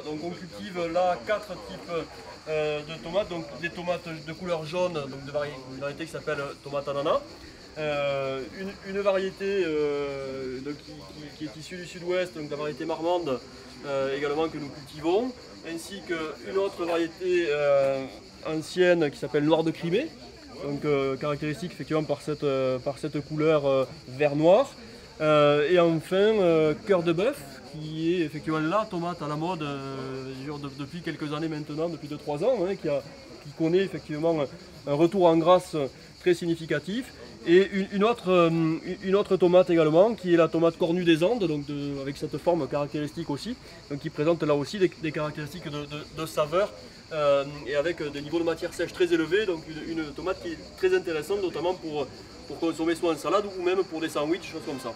Donc on cultive là 4 types de tomates, donc des tomates de couleur jaune, donc une variété qui s'appelle tomate ananas. Une variété qui est issue du sud-ouest, donc la variété marmande également que nous cultivons, ainsi qu'une autre variété ancienne qui s'appelle noir de Crimée, donc caractéristique effectivement par cette couleur vert-noir. Et enfin cœur de bœuf, qui est effectivement la tomate à la mode depuis quelques années maintenant, depuis 2-3 ans, hein, qui connaît effectivement un retour en grâce très significatif. Et une autre tomate également, qui est la tomate cornue des Andes, donc avec cette forme caractéristique aussi, donc qui présente là aussi des caractéristiques de saveur et avec des niveaux de matière sèche très élevés, donc une tomate qui est très intéressante, notamment pour consommer soit en salade ou même pour des sandwichs, choses comme ça.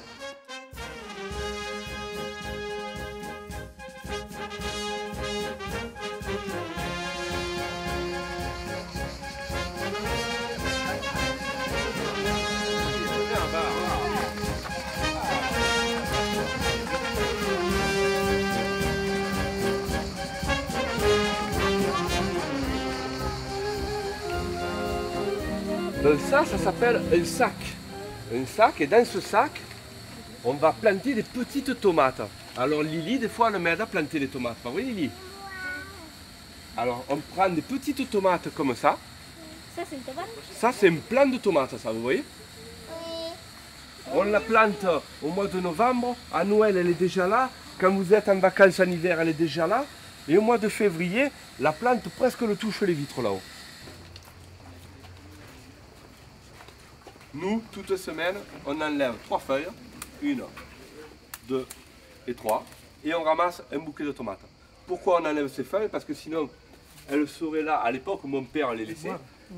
Donc ça s'appelle un sac. Un sac, et dans ce sac, on va planter des petites tomates. Alors Lily, des fois, elle m'aide à planter les tomates. Pas vrai, Lily? Alors, on prend des petites tomates comme ça. Ça, c'est une tomate? Ça, c'est un plant de tomates, ça, vous voyez? On la plante au mois de novembre. À Noël, elle est déjà là. Quand vous êtes en vacances en hiver, elle est déjà là. Et au mois de février, la plante presque le touche les vitres là-haut. Nous, toute semaine, on enlève 3 feuilles, 1, 2 et 3, et on ramasse un bouquet de tomates. Pourquoi on enlève ces feuilles? Parce que sinon, elles seraient là, à l'époque où mon père les laissait,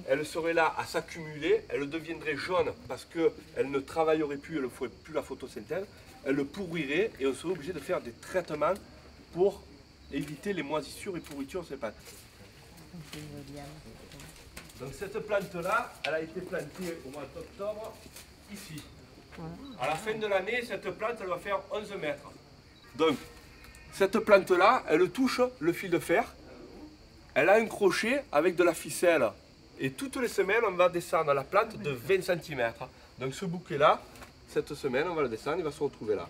elles seraient là à s'accumuler, elles deviendraient jaunes parce qu'elles ne travailleraient plus, elles ne feraient plus la photosynthèse, elles pourriraient et on serait obligé de faire des traitements pour éviter les moisissures et pourritures de ces pâtes. Donc cette plante-là, elle a été plantée au mois d'octobre, ici. À la fin de l'année, cette plante, elle va faire 11 mètres. Donc, cette plante-là, elle touche le fil de fer. Elle a un crochet avec de la ficelle. Et toutes les semaines, on va descendre la plante de 20 cm. Donc ce bouquet-là, cette semaine, on va le descendre, il va se retrouver là.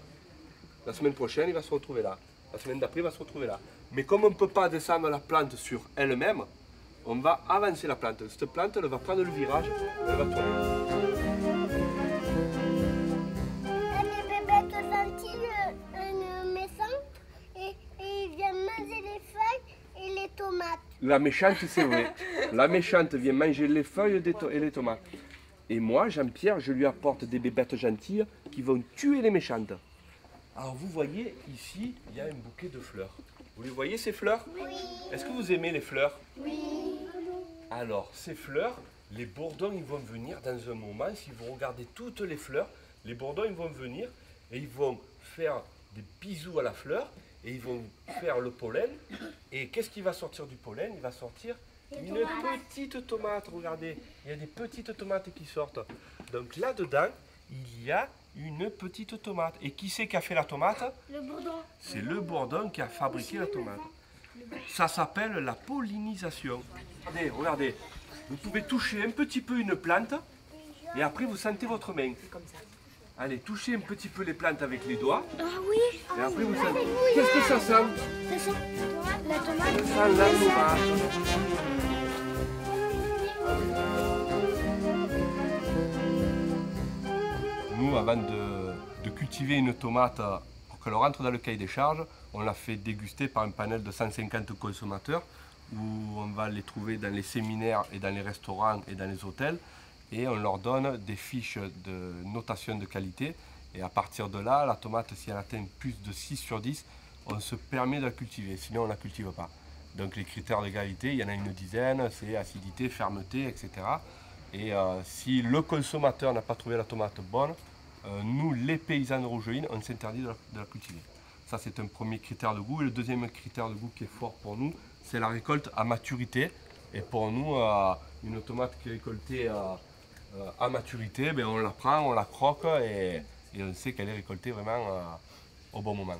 La semaine prochaine, il va se retrouver là. La semaine d'après, il va se retrouver là. Mais comme on ne peut pas descendre la plante sur elle-même, on va avancer la plante. Cette plante, elle va prendre le virage, elle va tourner. Les bébêtes gentils, une méchante, et ils viennent manger les feuilles et les tomates. La méchante, c'est vrai. La méchante vient manger les feuilles et les tomates. Et moi, Jean-Pierre, je lui apporte des bébêtes gentilles qui vont tuer les méchantes. Alors vous voyez, ici, il y a un bouquet de fleurs. Vous les voyez ces fleurs? Oui. Est-ce que vous aimez les fleurs? Oui. Alors, ces fleurs, les bourdons, ils vont venir dans un moment. Si vous regardez toutes les fleurs, les bourdons, ils vont venir et ils vont faire des bisous à la fleur et ils vont faire le pollen. Et qu'est-ce qui va sortir du pollen? Il va sortir une petite tomate. Regardez, il y a des petites tomates qui sortent. Donc là-dedans, il y a une petite tomate. Et qui c'est qui a fait la tomate? Le bourdon. C'est le bourdon qui a fabriqué la tomate. Ça s'appelle la pollinisation. Regardez, regardez. Vous pouvez toucher un petit peu une plante et après vous sentez votre main. Allez, touchez un petit peu les plantes avec les doigts. Ah oui. Et après vous sentez. Qu'est-ce que ça sent? Ça sent la tomate. Ça sent la tomate. Nous, avant de cultiver une tomate pour qu'elle rentre dans le cahier des charges, on l'a fait déguster par un panel de 150 consommateurs où on va les trouver dans les séminaires et dans les restaurants et dans les hôtels et on leur donne des fiches de notation de qualité et à partir de là, la tomate, si elle atteint plus de 6 sur 10, on se permet de la cultiver, sinon on ne la cultive pas. Donc les critères de qualité, il y en a une dizaine, c'est acidité, fermeté, etc. Et si le consommateur n'a pas trouvé la tomate bonne, nous, les paysans de Rougeline, on s'interdit de la cultiver. Ça, c'est un premier critère de goût. Et le deuxième critère de goût qui est fort pour nous, c'est la récolte à maturité. Et pour nous, une tomate qui est récoltée à maturité, ben, on la prend, on la croque et on sait qu'elle est récoltée vraiment au bon moment.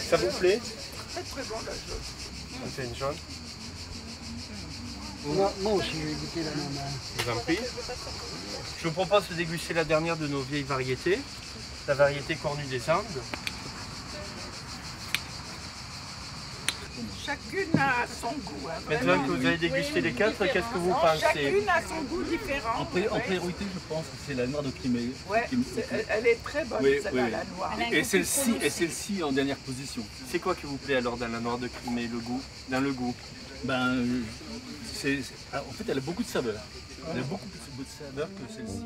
Ça vous plaît? Très bon la jaune. On fait une jaune. Moi aussi, je vais goûter l'ananas. Je vous en prie. Je vous propose de déguster la dernière de nos vieilles variétés, la variété Cornu des Andes. Chacune a son goût. Hein, Maintenant que vous avez dégusté les quatre, qu'est-ce que vous pensez? chacune a son goût différent. En priorité, je pense que c'est la noire de Crimée. Ouais, elle est très bonne, Oui, celle-là, oui. la noire. Et celle-ci en dernière position. C'est quoi qui vous plaît alors dans la noire de Crimée, le goût? Dans le goût? Ben, en fait, elle a beaucoup de saveur. Elle a beaucoup plus de saveur que celle-ci.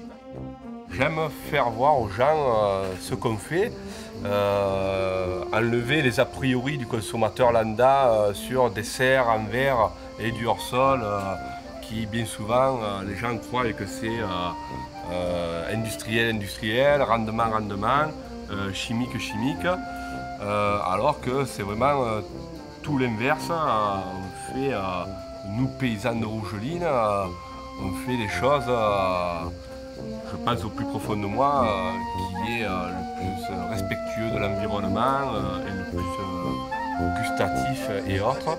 J'aime faire voir aux gens ce qu'on fait, enlever les a priori du consommateur lambda sur des serres en verre et du hors-sol qui bien souvent les gens croient que c'est industriel, rendement, chimique, alors que c'est vraiment tout l'inverse. On fait, nous paysans de Rougeline, on fait des choses, je pense au plus profond de moi, qui est le plus respectueux de l'environnement et le plus gustatif et autres.